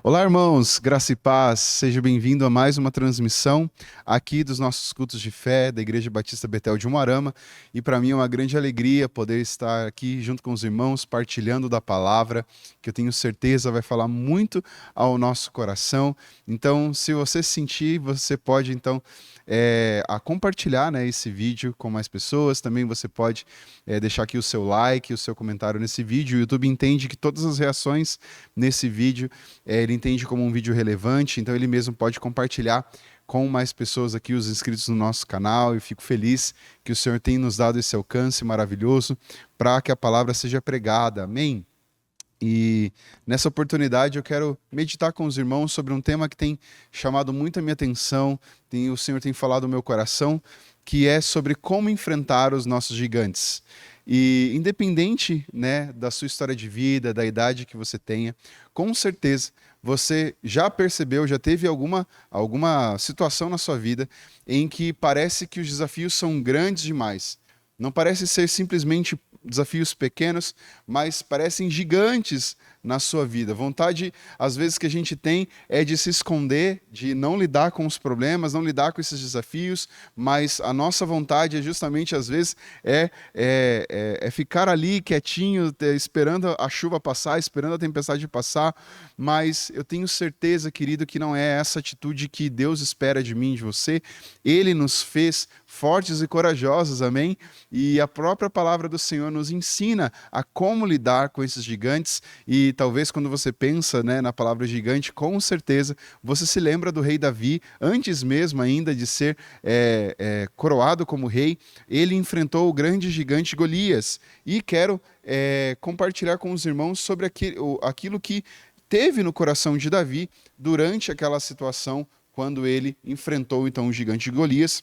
Olá, irmãos, graça e paz. Seja bem-vindo a mais uma transmissão aqui dos nossos cultos de fé da Igreja Batista Betel de Umuarama. E para mim é uma grande alegria poder estar aqui junto com os irmãos, partilhando da palavra, que eu tenho certeza vai falar muito ao nosso coração. Então, se você sentir, você pode então a compartilhar, né, esse vídeo com mais pessoas. Também você pode deixar aqui o seu like, o seu comentário nesse vídeo. O YouTube entende que todas as reações nesse vídeo ele entende como um vídeo relevante, então ele mesmo pode compartilhar com mais pessoas aqui, os inscritos no nosso canal, e fico feliz que o Senhor tem nos dado esse alcance maravilhoso para que a palavra seja pregada, amém? E nessa oportunidade eu quero meditar com os irmãos sobre um tema que tem chamado muito a minha atenção, o Senhor tem falado no meu coração, que é sobre como enfrentar os nossos gigantes. E independente, né, da sua história de vida, da idade que você tenha, com certeza você já percebeu, já teve alguma situação na sua vida em que parece que os desafios são grandes demais. Não parece ser simplesmente desafios pequenos, mas parecem gigantes na sua vida. Vontade, às vezes, que a gente tem é de se esconder, de não lidar com os problemas, não lidar com esses desafios, mas a nossa vontade é justamente, às vezes, ficar ali quietinho, esperando a chuva passar, esperando a tempestade passar, mas eu tenho certeza, querido, que não é essa atitude que Deus espera de mim, de você. Ele nos fez fortes e corajosos, amém? E a própria palavra do Senhor nos ensina a como lidar com esses gigantes. E talvez quando você pensa, né, na palavra gigante, com certeza você se lembra do rei Davi, antes mesmo ainda de ser coroado como rei. Ele enfrentou o grande gigante Golias. E quero compartilhar com os irmãos sobre aquilo que teve no coração de Davi durante aquela situação, quando ele enfrentou então o gigante Golias.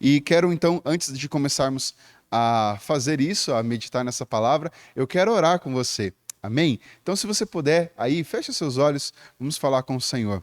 E quero então, antes de começarmos a fazer isso, a meditar nessa palavra, eu quero orar com você. Amém? Então, se você puder, aí, feche seus olhos, vamos falar com o Senhor.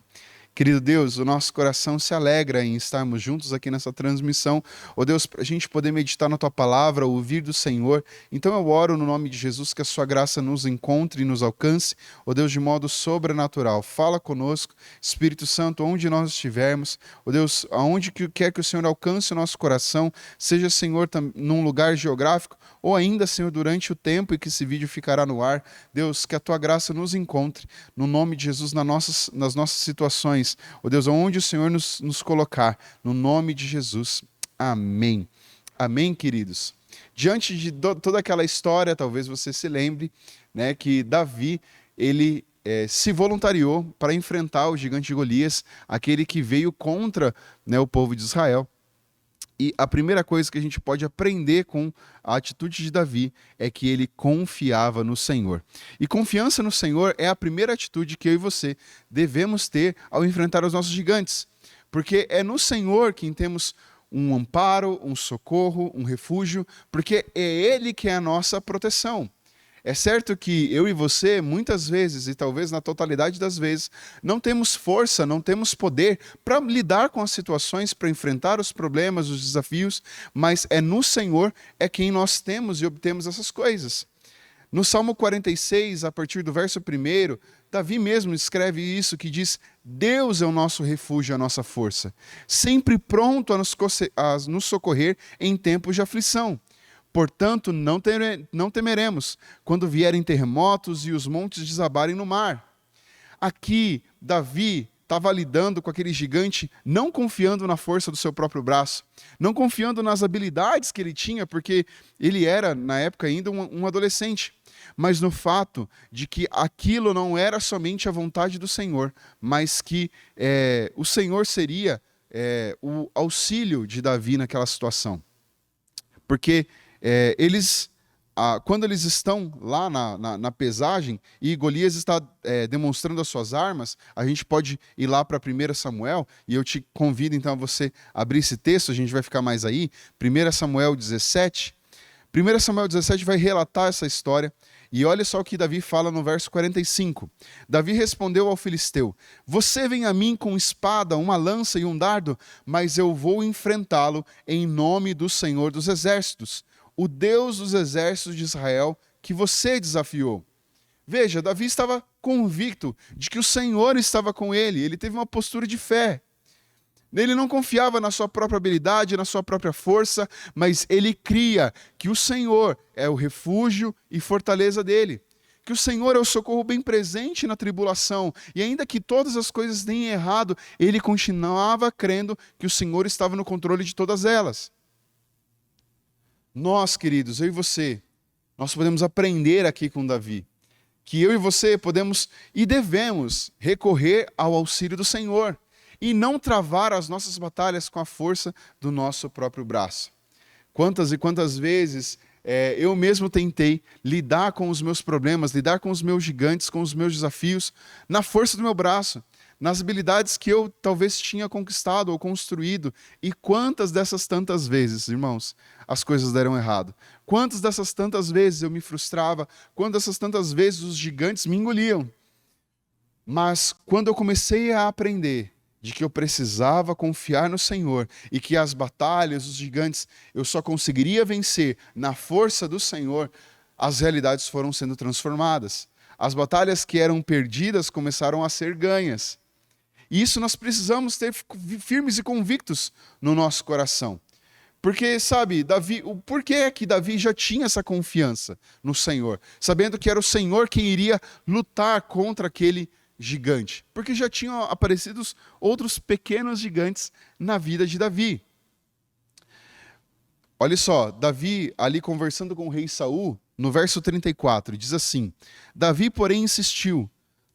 Querido Deus, o nosso coração se alegra em estarmos juntos aqui nessa transmissão. Ó Deus, para a gente poder meditar na Tua palavra, ouvir do Senhor. Então eu oro no nome de Jesus que a Sua graça nos encontre e nos alcance. Ó Deus, de modo sobrenatural. Fala conosco, Espírito Santo, onde nós estivermos. Ó Deus, aonde quer que o Senhor alcance o nosso coração, seja, Senhor, num lugar geográfico, ou ainda, Senhor, durante o tempo em que esse vídeo ficará no ar. Deus, que a Tua graça nos encontre, no nome de Jesus, nas nossas situações. Ó Deus, aonde o Senhor nos colocar, no nome de Jesus. Amém. Amém, queridos. Diante de toda aquela história, talvez você se lembre, né, que Davi, ele se voluntariou para enfrentar o gigante Golias, aquele que veio contra, né, o povo de Israel. E a primeira coisa que a gente pode aprender com a atitude de Davi é que ele confiava no Senhor. E confiança no Senhor é a primeira atitude que eu e você devemos ter ao enfrentar os nossos gigantes. Porque é no Senhor que temos um amparo, um socorro, um refúgio, porque é Ele que é a nossa proteção. É certo que eu e você, muitas vezes, e talvez na totalidade das vezes, não temos força, não temos poder para lidar com as situações, para enfrentar os problemas, os desafios, mas é no Senhor quem nós temos e obtemos essas coisas. No Salmo 46, a partir do verso 1, Davi mesmo escreve isso, que diz: Deus é o nosso refúgio, a nossa força, sempre pronto a nos socorrer em tempos de aflição. Portanto, não temeremos quando vierem terremotos e os montes desabarem no mar. Aqui, Davi estava lidando com aquele gigante, não confiando na força do seu próprio braço, não confiando nas habilidades que ele tinha, porque ele era, na época, ainda um adolescente, mas no fato de que aquilo não era somente a vontade do Senhor, mas que o Senhor seria o auxílio de Davi naquela situação. Porque quando eles estão lá na pesagem e Golias está demonstrando as suas armas, a gente pode ir lá para 1 Samuel, e eu te convido então a você abrir esse texto, a gente vai ficar mais aí, 1 Samuel 17. 1 Samuel 17 vai relatar essa história, e olha só o que Davi fala no verso 45. Davi respondeu ao filisteu: Você vem a mim com espada, uma lança e um dardo, mas eu vou enfrentá-lo em nome do Senhor dos Exércitos, o Deus dos exércitos de Israel, que você desafiou. Veja, Davi estava convicto de que o Senhor estava com ele. Ele teve uma postura de fé. Ele não confiava na sua própria habilidade, na sua própria força, mas ele cria que o Senhor é o refúgio e fortaleza dele. Que o Senhor é o socorro bem presente na tribulação. E ainda que todas as coisas deem errado, ele continuava crendo que o Senhor estava no controle de todas elas. Nós, queridos, eu e você, nós podemos aprender aqui com Davi. Que eu e você podemos e devemos recorrer ao auxílio do Senhor. E não travar as nossas batalhas com a força do nosso próprio braço. Quantas e quantas vezes eu mesmo tentei lidar com os meus problemas, lidar com os meus gigantes, com os meus desafios, na força do meu braço, nas habilidades que eu talvez tinha conquistado ou construído. E quantas dessas tantas vezes, irmãos, as coisas deram errado. Quantas dessas tantas vezes eu me frustrava, quantas dessas tantas vezes os gigantes me engoliam. Mas quando eu comecei a aprender de que eu precisava confiar no Senhor e que as batalhas, os gigantes, eu só conseguiria vencer na força do Senhor, as realidades foram sendo transformadas. As batalhas que eram perdidas começaram a ser ganhas. E isso nós precisamos ter firmes e convictos no nosso coração. Porque, sabe, por que é que Davi já tinha essa confiança no Senhor? Sabendo que era o Senhor quem iria lutar contra aquele gigante, porque já tinham aparecido outros pequenos gigantes na vida de Davi. Olha só, Davi ali conversando com o rei Saul, no verso 34, diz assim: Davi, porém, insistiu: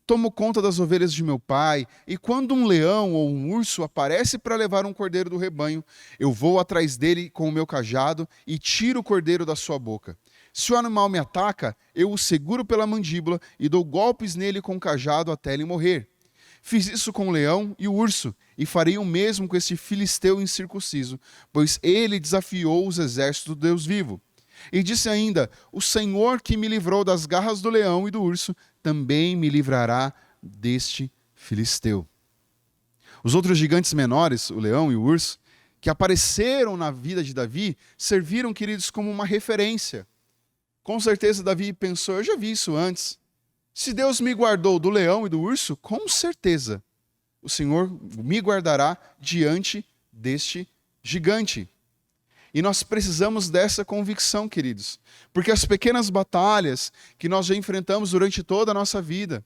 tomo conta das ovelhas de meu pai, e quando um leão ou um urso aparece para levar um cordeiro do rebanho, eu vou atrás dele com o meu cajado e tiro o cordeiro da sua boca. Se o animal me ataca, eu o seguro pela mandíbula e dou golpes nele com o cajado até ele morrer. Fiz isso com o leão e o urso, e farei o mesmo com este filisteu incircunciso, pois ele desafiou os exércitos do Deus vivo. E disse ainda: o Senhor que me livrou das garras do leão e do urso, também me livrará deste filisteu. Os outros gigantes menores, o leão e o urso, que apareceram na vida de Davi, serviram, queridos, como uma referência. Com certeza Davi pensou: eu já vi isso antes. Se Deus me guardou do leão e do urso, com certeza o Senhor me guardará diante deste gigante. E nós precisamos dessa convicção, queridos. Porque as pequenas batalhas que nós já enfrentamos durante toda a nossa vida,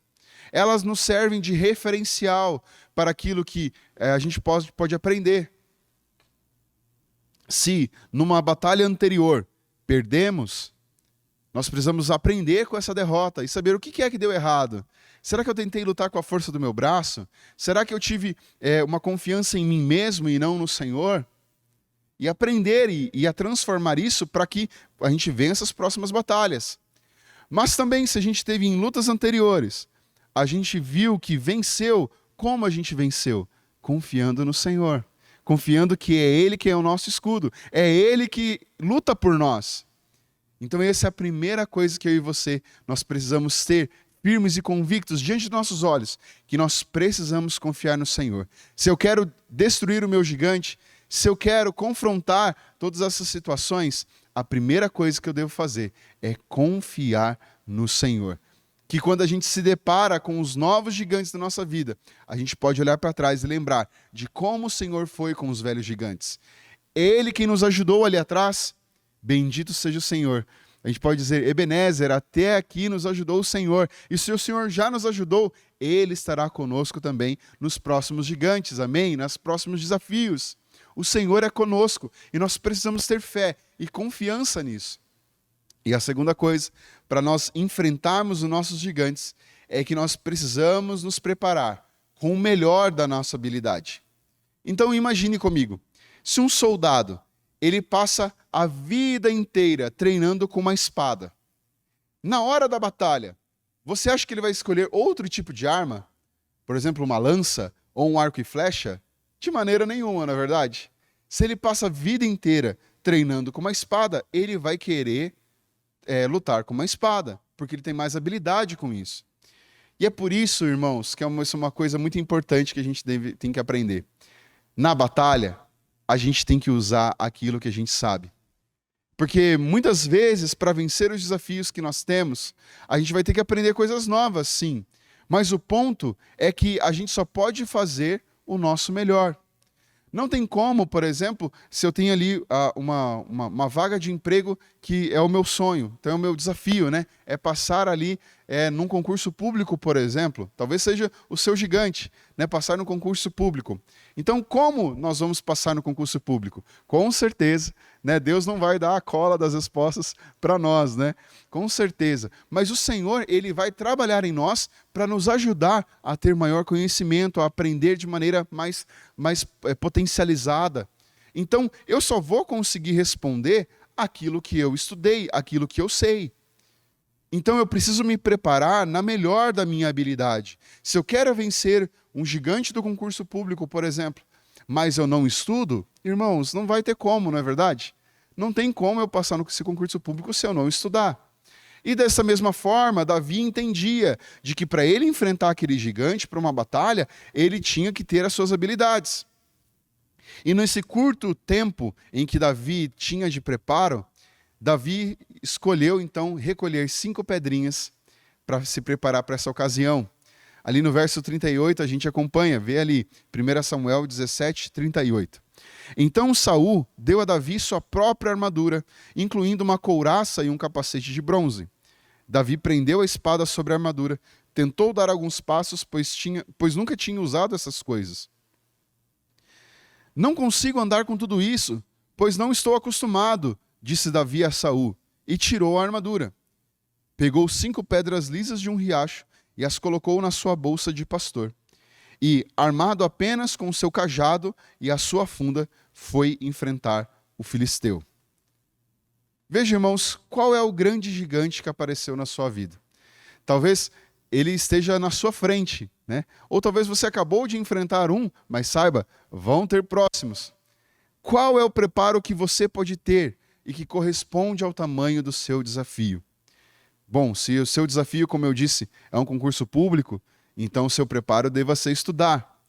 elas nos servem de referencial para aquilo que a gente pode aprender. Se numa batalha anterior perdemos, nós precisamos aprender com essa derrota e saber o que é que deu errado. Será que eu tentei lutar com a força do meu braço? Será que eu tive uma confiança em mim mesmo e não no Senhor? E aprender e a transformar isso para que a gente vença as próximas batalhas. Mas também, se a gente teve em lutas anteriores, a gente viu que venceu, como a gente venceu? Confiando no Senhor. Confiando que é Ele que é o nosso escudo. É Ele que luta por nós. Então essa é a primeira coisa que eu e você, nós precisamos ter firmes e convictos diante dos nossos olhos, que nós precisamos confiar no Senhor. Se eu quero destruir o meu gigante, se eu quero confrontar todas essas situações, a primeira coisa que eu devo fazer é confiar no Senhor. Que quando a gente se depara com os novos gigantes da nossa vida, a gente pode olhar para trás e lembrar de como o Senhor foi com os velhos gigantes. Ele quem nos ajudou ali atrás, bendito seja o Senhor. A gente pode dizer: Ebenezer, até aqui nos ajudou o Senhor. E se o Senhor já nos ajudou, Ele estará conosco também nos próximos gigantes, amém? Nos próximos desafios. O Senhor é conosco e nós precisamos ter fé e confiança nisso. E a segunda coisa, para nós enfrentarmos os nossos gigantes, é que nós precisamos nos preparar com o melhor da nossa habilidade. Então imagine comigo, se um soldado, ele passa a vida inteira treinando com uma espada. Na hora da batalha, você acha que ele vai escolher outro tipo de arma? Por exemplo, uma lança ou um arco e flecha? De maneira nenhuma, não é verdade? Se ele passa a vida inteira treinando com uma espada, ele vai querer lutar com uma espada, porque ele tem mais habilidade com isso. E é por isso, irmãos, que isso é uma coisa muito importante que a gente tem que aprender. Na batalha, a gente tem que usar aquilo que a gente sabe. Porque muitas vezes, para vencer os desafios que nós temos, a gente vai ter que aprender coisas novas, sim. Mas o ponto é que a gente só pode fazer o nosso melhor. Não tem como, por exemplo, se eu tenho ali uma vaga de emprego que é o meu sonho, então é o meu desafio, né? É passar ali num concurso público, por exemplo. Talvez seja o seu gigante, né? Passar no concurso público. Então, como nós vamos passar no concurso público? Com certeza, né? Deus não vai dar a cola das respostas para nós, né? Com certeza. Mas o Senhor, Ele vai trabalhar em nós para nos ajudar a ter maior conhecimento, a aprender de maneira mais potencializada. Então, eu só vou conseguir responder aquilo que eu estudei, aquilo que eu sei. Então, eu preciso me preparar na melhor da minha habilidade. Se eu quero vencer um gigante do concurso público, por exemplo, mas eu não estudo, irmãos, não vai ter como, não é verdade? Não tem como eu passar nesse concurso público se eu não estudar. E dessa mesma forma, Davi entendia de que para ele enfrentar aquele gigante, para uma batalha, ele tinha que ter as suas habilidades. E nesse curto tempo em que Davi tinha de preparo, Davi escolheu então recolher 5 pedrinhas para se preparar para essa ocasião. Ali no verso 38 a gente acompanha, vê ali, 1 Samuel 17, 38. Então Saul deu a Davi sua própria armadura, incluindo uma couraça e um capacete de bronze. Davi prendeu a espada sobre a armadura, tentou dar alguns passos, pois nunca tinha usado essas coisas. Não consigo andar com tudo isso, pois não estou acostumado, disse Davi a Saul, e tirou a armadura. Pegou 5 pedras lisas de um riacho e as colocou na sua bolsa de pastor. E, armado apenas com seu cajado e a sua funda, foi enfrentar o filisteu. Veja, irmãos, qual é o grande gigante que apareceu na sua vida? Talvez ele esteja na sua frente, né? Ou talvez você acabou de enfrentar um, mas saiba, vão ter próximos. Qual é o preparo que você pode ter e que corresponde ao tamanho do seu desafio? Bom, se o seu desafio, como eu disse, é um concurso público, então o seu preparo deva ser estudar.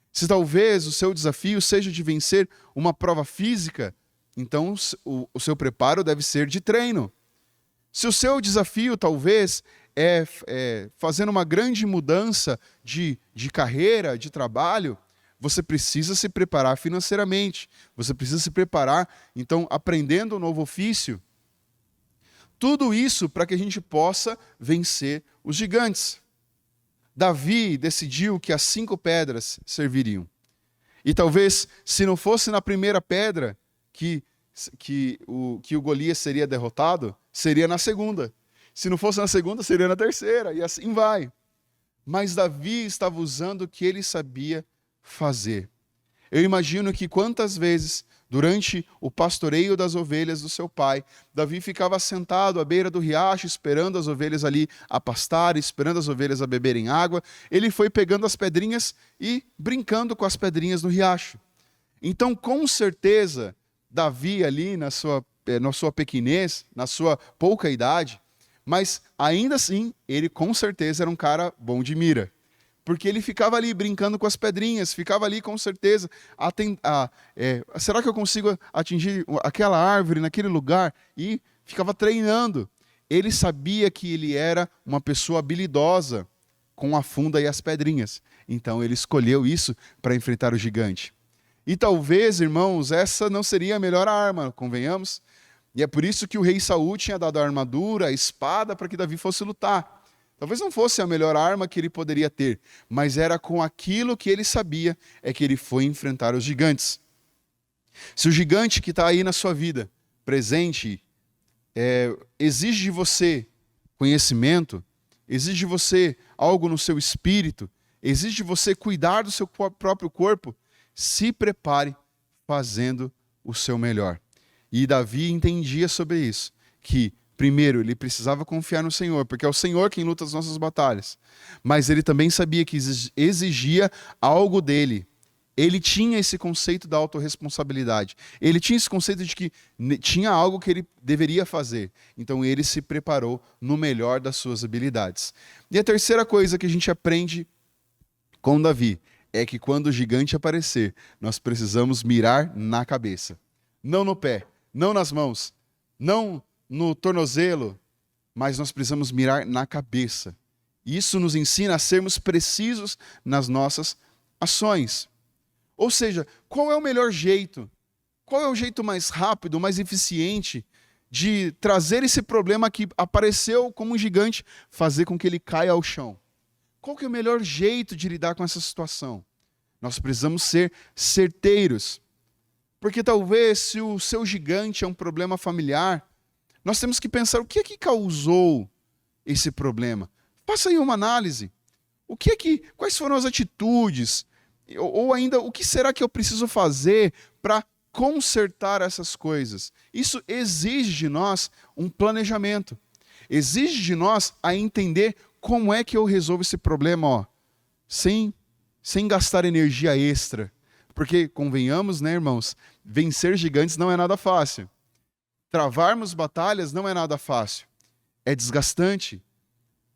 Se talvez o seu desafio seja de vencer uma prova física, então o seu preparo deve ser de treino. Se o seu desafio talvez é fazer uma grande mudança de carreira, de trabalho, você precisa se preparar financeiramente. Você precisa se preparar, então, aprendendo um novo ofício. Tudo isso para que a gente possa vencer os gigantes. Davi decidiu que as 5 pedras serviriam. E talvez, se não fosse na primeira pedra que o Golias seria derrotado, seria na segunda. Se não fosse na segunda, seria na terceira, e assim vai. Mas Davi estava usando o que ele sabia fazer. Eu imagino que quantas vezes, durante o pastoreio das ovelhas do seu pai, Davi ficava sentado à beira do riacho, esperando as ovelhas ali a pastarem, esperando as ovelhas a beberem água. Ele foi pegando as pedrinhas e brincando com as pedrinhas no riacho. Então, com certeza, Davi ali na sua pequenez, na sua pouca idade, mas ainda assim, ele com certeza era um cara bom de mira. Porque ele ficava ali brincando com as pedrinhas, ficava ali com certeza, será que eu consigo atingir aquela árvore naquele lugar? E ficava treinando. Ele sabia que ele era uma pessoa habilidosa com a funda e as pedrinhas. Então ele escolheu isso para enfrentar o gigante. E talvez, irmãos, essa não seria a melhor arma, convenhamos? E é por isso que o rei Saul tinha dado a armadura, a espada, para que Davi fosse lutar. Talvez não fosse a melhor arma que ele poderia ter, mas era com aquilo que ele sabia, é que ele foi enfrentar os gigantes. Se o gigante que está aí na sua vida, presente, exige de você conhecimento, exige de você algo no seu espírito, exige de você cuidar do seu próprio corpo, se prepare fazendo o seu melhor. E Davi entendia sobre isso, que primeiro, ele precisava confiar no Senhor, porque é o Senhor quem luta as nossas batalhas. Mas ele também sabia que exigia algo dele. Ele tinha esse conceito da autorresponsabilidade. Ele tinha esse conceito de que tinha algo que ele deveria fazer. Então ele se preparou no melhor das suas habilidades. E a terceira coisa que a gente aprende com Davi é que quando o gigante aparecer, nós precisamos mirar na cabeça. Não no pé, não nas mãos, não no tornozelo, mas nós precisamos mirar na cabeça. Isso nos ensina a sermos precisos nas nossas ações. Ou seja, qual é o melhor jeito? Qual é o jeito mais rápido, mais eficiente de trazer esse problema que apareceu como um gigante, fazer com que ele caia ao chão? Qual que é o melhor jeito de lidar com essa situação? Nós precisamos ser certeiros. Porque talvez se o seu gigante é um problema familiar, nós temos que pensar o que é que causou esse problema. Faça aí uma análise. Quais foram as atitudes? Ou ainda, o que será que eu preciso fazer para consertar essas coisas? Isso exige de nós um planejamento. Exige de nós a entender como é que eu resolvo esse problema, sem gastar energia extra. Porque, convenhamos, né, irmãos, vencer gigantes não é nada fácil. Travarmos batalhas não é nada fácil. É desgastante.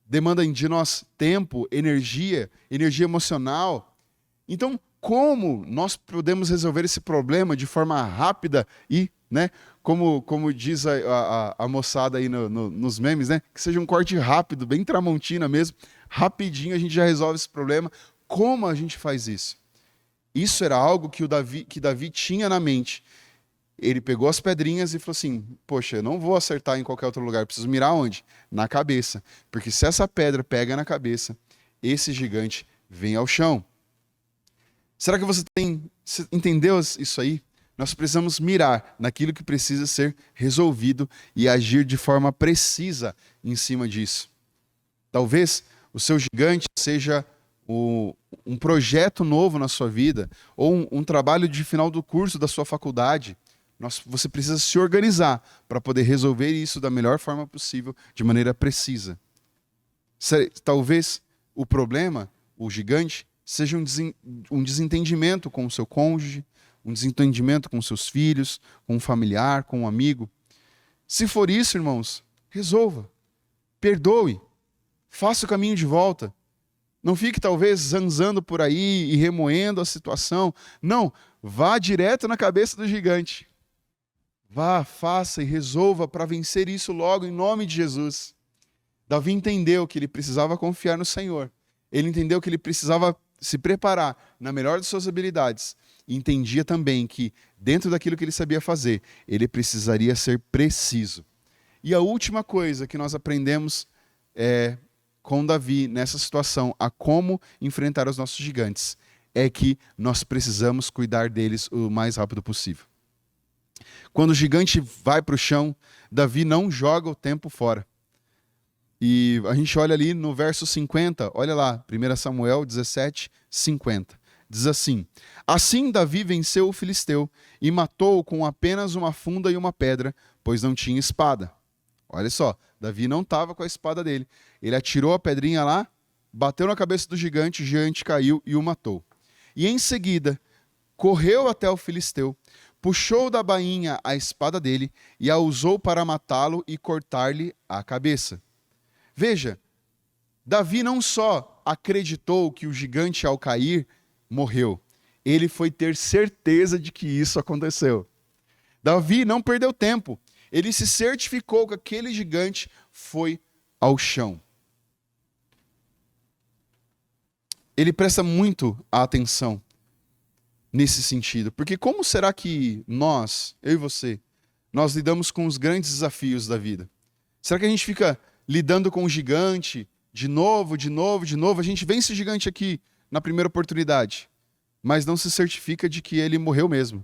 Demanda de nós tempo, energia emocional. Então, como nós podemos resolver esse problema de forma rápida e, né, como diz a moçada aí nos memes, né, que seja um corte rápido, bem Tramontina mesmo, rapidinho a gente já resolve esse problema. Como a gente faz isso? Isso era algo que Davi tinha na mente. Ele pegou as pedrinhas e falou assim, poxa, eu não vou acertar em qualquer outro lugar, eu preciso mirar onde? Na cabeça. Porque se essa pedra pega na cabeça, esse gigante vem ao chão. Será que você entendeu isso aí? Nós precisamos mirar naquilo que precisa ser resolvido e agir de forma precisa em cima disso. Talvez o seu gigante seja um projeto novo na sua vida ou um trabalho de final do curso da sua faculdade. Você precisa se organizar para poder resolver isso da melhor forma possível, de maneira precisa. Talvez o problema, o gigante, seja um desentendimento com o seu cônjuge, um desentendimento com seus filhos, com um familiar, com um amigo. Se for isso, irmãos, resolva. Perdoe. Faça o caminho de volta. Não fique, talvez, zanzando por aí e remoendo a situação. Não, vá direto na cabeça do gigante. Vá, faça e resolva para vencer isso logo, em nome de Jesus. Davi entendeu que ele precisava confiar no Senhor. Ele entendeu que ele precisava se preparar na melhor de suas habilidades. E entendia também que, dentro daquilo que ele sabia fazer, ele precisaria ser preciso. E a última coisa que nós aprendemos com Davi nessa situação, a como enfrentar os nossos gigantes, é que nós precisamos cuidar deles o mais rápido possível. Quando o gigante vai para o chão, Davi não joga o tempo fora. E a gente olha ali no verso 50, olha lá, 1 Samuel 17, 50. Diz assim: Assim Davi venceu o filisteu e matou-o com apenas uma funda e uma pedra, pois não tinha espada. Olha só, Davi não estava com a espada dele. Ele atirou a pedrinha lá, bateu na cabeça do gigante, o gigante caiu e o matou. E em seguida, correu até o filisteu, puxou da bainha a espada dele e a usou para matá-lo e cortar-lhe a cabeça. Veja, Davi não só acreditou que o gigante, ao cair, morreu. Ele foi ter certeza de que isso aconteceu. Davi não perdeu tempo. Ele se certificou que aquele gigante foi ao chão. Ele presta muito atenção nesse sentido. Porque como será que nós, eu e você, nós lidamos com os grandes desafios da vida? Será que a gente fica lidando com o gigante de novo? A gente vence o gigante aqui na primeira oportunidade, mas não se certifica de que ele morreu mesmo.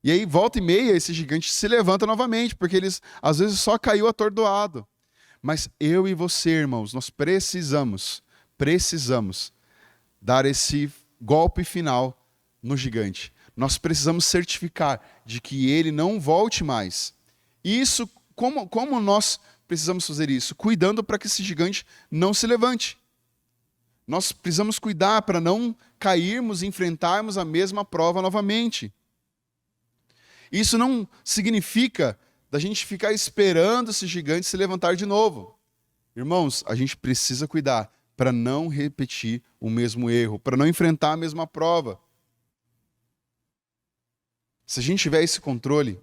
E aí, volta e meia, esse gigante se levanta novamente, porque ele às vezes só caiu atordoado. Mas eu e você, irmãos, nós precisamos dar esse golpe final no gigante. Nós precisamos certificar de que ele não volte mais. E isso, como nós precisamos fazer isso? Cuidando para que esse gigante não se levante. Nós precisamos cuidar para não cairmos e enfrentarmos a mesma prova novamente. Isso não significa da gente ficar esperando esse gigante se levantar de novo. Irmãos, a gente precisa cuidar para não repetir o mesmo erro, para não enfrentar a mesma prova. Se a gente tiver esse controle,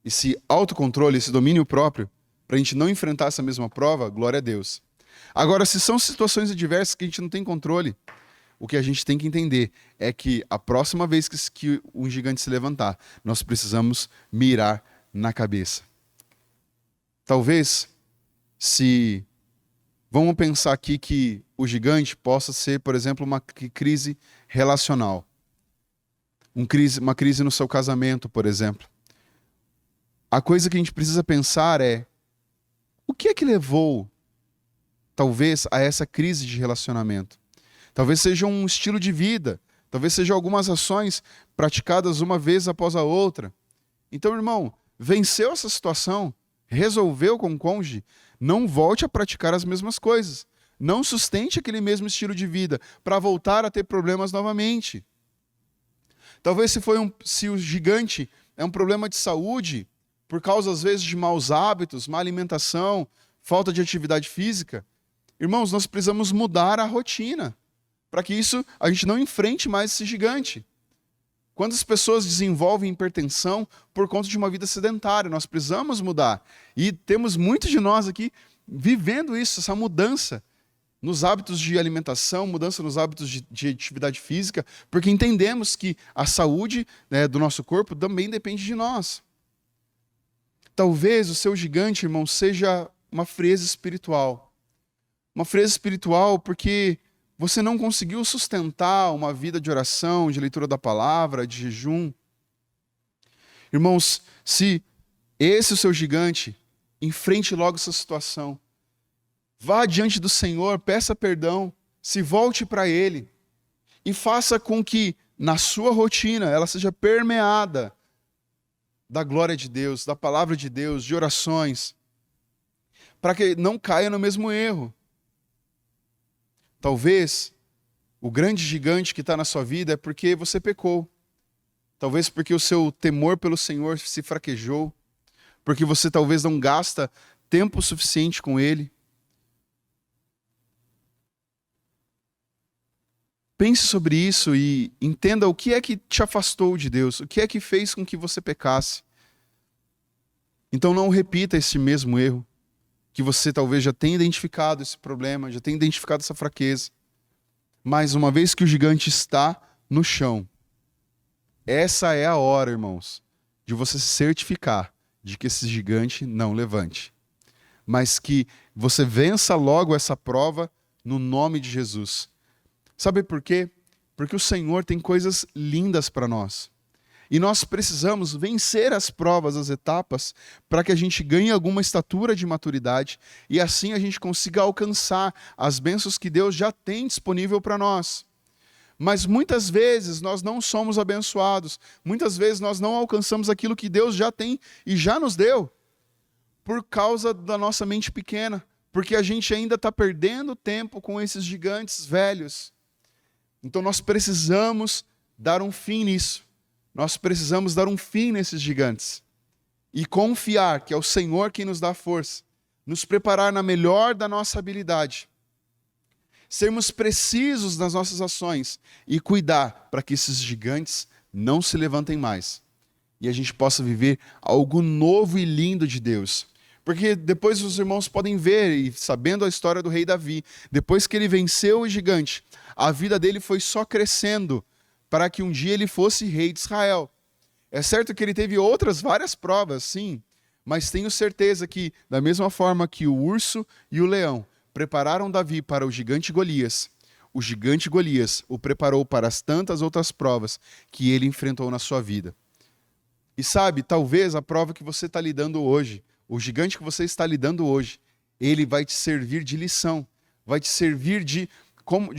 esse autocontrole, esse domínio próprio, para a gente não enfrentar essa mesma prova, glória a Deus. Agora, se são situações adversas que a gente não tem controle, o que a gente tem que entender é que a próxima vez que um gigante se levantar, nós precisamos mirar na cabeça. Talvez, se vamos pensar aqui que o gigante possa ser, por exemplo, uma crise relacional. Uma crise no seu casamento, por exemplo. A coisa que a gente precisa pensar é: o que é que levou, talvez, a essa crise de relacionamento? Talvez seja um estilo de vida, talvez sejam algumas ações praticadas uma vez após a outra. Então, irmão, venceu essa situação, resolveu com o cônjuge, não volte a praticar as mesmas coisas. Não sustente aquele mesmo estilo de vida para voltar a ter problemas novamente. Talvez se o gigante é um problema de saúde, por causa, às vezes, de maus hábitos, má alimentação, falta de atividade física, irmãos, nós precisamos mudar a rotina para que a gente não enfrente mais esse gigante. Quantas pessoas desenvolvem hipertensão por conta de uma vida sedentária? Nós precisamos mudar. E temos muitos de nós aqui vivendo isso, essa mudança nos hábitos de alimentação, mudança nos hábitos de atividade física, porque entendemos que a saúde, né, do nosso corpo também depende de nós. Talvez o seu gigante, irmão, seja uma frieza espiritual. Uma frieza espiritual porque você não conseguiu sustentar uma vida de oração, de leitura da palavra, de jejum. Irmãos, se esse é o seu gigante, enfrente logo essa situação. Vá diante do Senhor, peça perdão, se volte para Ele e faça com que na sua rotina ela seja permeada da glória de Deus, da palavra de Deus, de orações, para que não caia no mesmo erro. Talvez o grande gigante que está na sua vida é porque você pecou. Talvez porque o seu temor pelo Senhor se fraquejou, porque você talvez não gasta tempo suficiente com Ele. Pense sobre isso e entenda o que é que te afastou de Deus, o que é que fez com que você pecasse. Então não repita esse mesmo erro, que você talvez já tenha identificado esse problema, já tenha identificado essa fraqueza. Mas uma vez que o gigante está no chão, essa é a hora, irmãos, de você se certificar de que esse gigante não levante. Mas que você vença logo essa prova no nome de Jesus. Sabe por quê? Porque o Senhor tem coisas lindas para nós. E nós precisamos vencer as provas, as etapas, para que a gente ganhe alguma estatura de maturidade e assim a gente consiga alcançar as bênçãos que Deus já tem disponível para nós. Mas muitas vezes nós não somos abençoados, muitas vezes nós não alcançamos aquilo que Deus já tem e já nos deu, por causa da nossa mente pequena, porque a gente ainda está perdendo tempo com esses gigantes velhos. Então nós precisamos dar um fim nisso. Nós precisamos dar um fim nesses gigantes e confiar que é o Senhor quem nos dá força, nos preparar na melhor da nossa habilidade, sermos precisos nas nossas ações e cuidar para que esses gigantes não se levantem mais e a gente possa viver algo novo e lindo de Deus. Porque depois os irmãos podem ver, e sabendo a história do rei Davi, depois que ele venceu o gigante, a vida dele foi só crescendo, para que um dia ele fosse rei de Israel. É certo que ele teve várias provas, sim, mas tenho certeza que, da mesma forma que o urso e o leão prepararam Davi para o gigante Golias o preparou para as tantas outras provas que ele enfrentou na sua vida. E sabe, talvez a prova que você está lidando hoje, o gigante que você está lidando hoje, ele vai te servir de lição, vai te servir de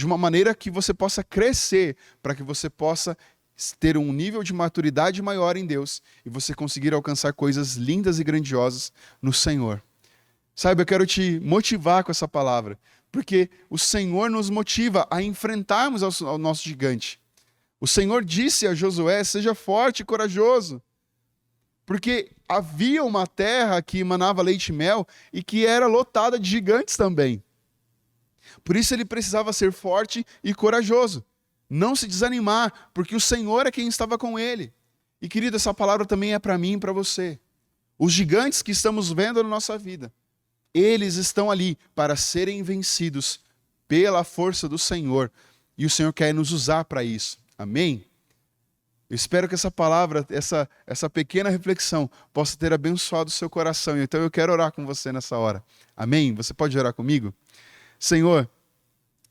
uma maneira que você possa crescer, para que você possa ter um nível de maturidade maior em Deus e você conseguir alcançar coisas lindas e grandiosas no Senhor. Sabe, eu quero te motivar com essa palavra, porque o Senhor nos motiva a enfrentarmos ao nosso gigante. O Senhor disse a Josué: seja forte e corajoso, porque havia uma terra que emanava leite e mel e que era lotada de gigantes também. Por isso ele precisava ser forte e corajoso. Não se desanimar, porque o Senhor é quem estava com ele. E querido, essa palavra também é para mim e para você. Os gigantes que estamos vendo na nossa vida, Eles estão ali para serem vencidos pela força do Senhor. E o Senhor quer nos usar para isso. Amém? Eu espero que essa palavra, essa pequena reflexão possa ter abençoado o seu coração. Então eu quero orar com você nessa hora. Amém? Você pode orar comigo? Senhor,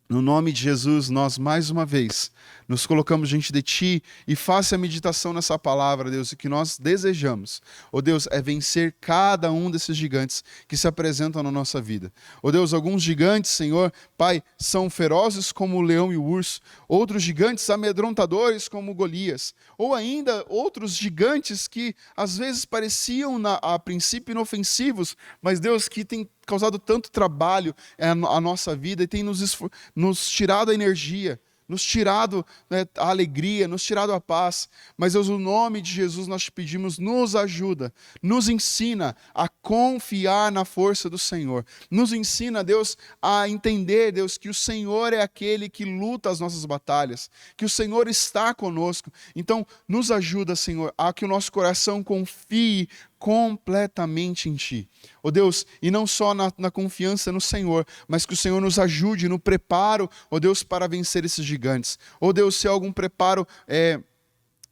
no nome de Jesus, nós mais uma vez nos colocamos diante de Ti e faça a meditação nessa palavra, Deus, e que nós desejamos, ó Deus, é vencer cada um desses gigantes que se apresentam na nossa vida. Ó Deus, alguns gigantes, Senhor, Pai, são ferozes como o leão e o urso, outros gigantes amedrontadores como Golias, ou ainda outros gigantes que às vezes pareciam a princípio inofensivos, mas Deus, que tem causado tanto trabalho à nossa vida e tem nos tirado a energia, nos tirado, né, a alegria, nos tirado a paz. Mas Deus, no nome de Jesus nós te pedimos, nos ajuda, nos ensina a confiar na força do Senhor. Nos ensina, Deus, a entender, Deus, que o Senhor é aquele que luta as nossas batalhas, que o Senhor está conosco. Então, nos ajuda, Senhor, a que o nosso coração confie completamente em Ti. Ó Deus, e não só na confiança no Senhor, mas que o Senhor nos ajude no preparo, ó Deus, para vencer esses gigantes. Ó Deus, se há algum preparo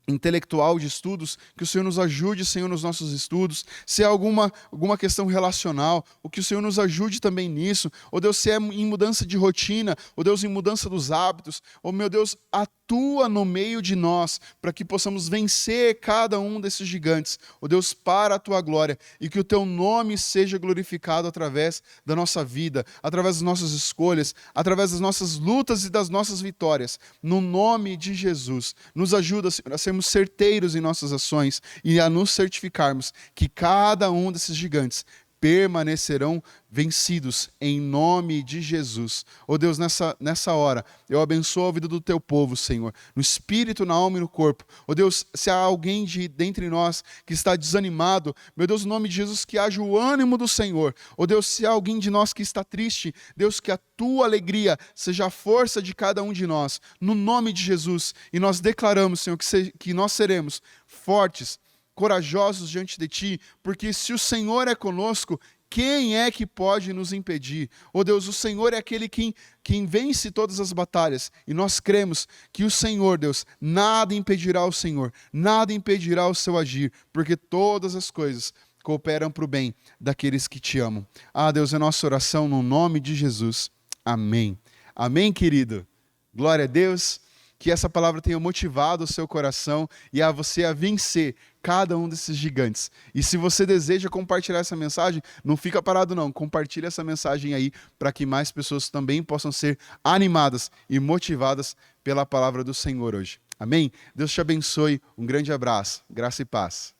intelectual de estudos, que o Senhor nos ajude, Senhor, nos nossos estudos. Se há alguma questão relacional, o que o Senhor nos ajude também nisso. Ó Deus, se é em mudança de rotina, ó Deus, em mudança dos hábitos, ó meu Deus, atua no meio de nós, para que possamos vencer cada um desses gigantes, ó Deus, para a Tua glória, e que o Teu nome seja glorificado através da nossa vida, através das nossas escolhas, através das nossas lutas e das nossas vitórias, no nome de Jesus. Nos ajuda, Senhor, a sermos certeiros em nossas ações e a nos certificarmos que cada um desses gigantes permanecerão vencidos em nome de Jesus. Ó Deus, nessa hora, eu abençoo a vida do Teu povo, Senhor, no espírito, na alma e no corpo. Ó Deus, se há alguém dentre nós que está desanimado, meu Deus, no nome de Jesus, que haja o ânimo do Senhor. Ó Deus, se há alguém de nós que está triste, Deus, que a Tua alegria seja a força de cada um de nós, no nome de Jesus. E nós declaramos, Senhor, que nós seremos fortes, corajosos diante de Ti, porque se o Senhor é conosco, quem é que pode nos impedir? Oh Deus, o Senhor é aquele quem vence todas as batalhas, e nós cremos que o Senhor, Deus, nada impedirá o Senhor, nada impedirá o seu agir, porque todas as coisas cooperam para o bem daqueles que Te amam. Ah, Deus, é nossa oração no nome de Jesus. Amém. Amém, querido? Glória a Deus. Que essa palavra tenha motivado o seu coração e a você a vencer cada um desses gigantes. E se você deseja compartilhar essa mensagem, não fica parado não, compartilha essa mensagem aí para que mais pessoas também possam ser animadas e motivadas pela palavra do Senhor hoje. Amém? Deus te abençoe, um grande abraço, graça e paz.